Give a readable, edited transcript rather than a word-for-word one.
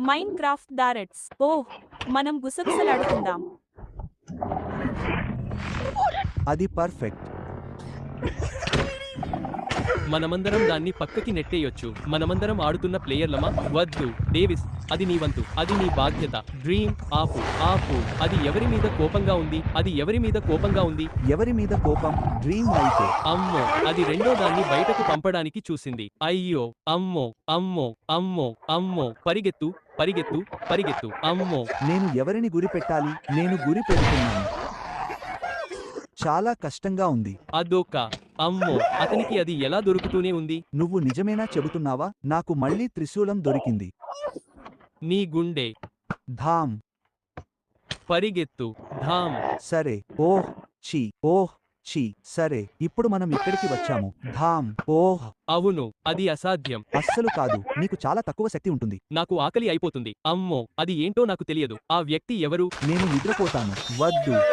Mine craft దారెట్స్. ఓహ్, మనం గుసగుసలాడుకుందాం. అది perfect. మనమందరం దాన్ని పక్కకి నెట్టేయొచ్చు. మనమందరం ఆడుతున్న ప్లేయర్లమా? వద్దు డేవిస్, అది నీ వంతు, అది నీ బాధ్యత. డ్రీమ్, ఆపు, ఆపు. అది ఎవరి మీద కోపంగా ఉంది? అది ఎవరి మీద కోపంగా ఉంది? ఎవరి మీద కోపం? డ్రీమ్ అయితే. అమ్మో, అది రెండో దాన్ని బయటకు పంపడానికి చూసింది. అయ్యో, అమ్మో, అమ్మో, అమ్మో, అమ్మో. పరిగెత్తు, పరిగెత్తు, పరిగెత్తు. అమ్మో. నేను ఎవరిని గురి పెట్టాలి? నేను గురి పెడుతున్నాను. చాలా కష్టంగా ఉంది. అదోక. అమ్మో, అతనికి అది ఎలా దొరుకుతూనే ఉంది? నువ్వు నిజమేనా చెబుతున్నావా? నాకు మళ్ళీ త్రిశూలం దొరికింది. నీ గుండె. ధామ్. పరిగెత్తు. ధామ్. సరే. ఓహ్ ఛీ. ఓహ్ ఛీ. సరే, ఇప్పుడు మనం ఇక్కడికి వచ్చాము. ధామ్. ఓహ్. అవును, అది అసాధ్యం. అస్సలు కాదు, నీకు చాలా తక్కువ శక్తి ఉంటుంది. నాకు ఆకలి అయిపోతుంది. అమ్మో, అది ఏంటో నాకు తెలియదు. ఆ వ్యక్తి ఎవరు? నేను నిద్రపోతాను. వద్దు.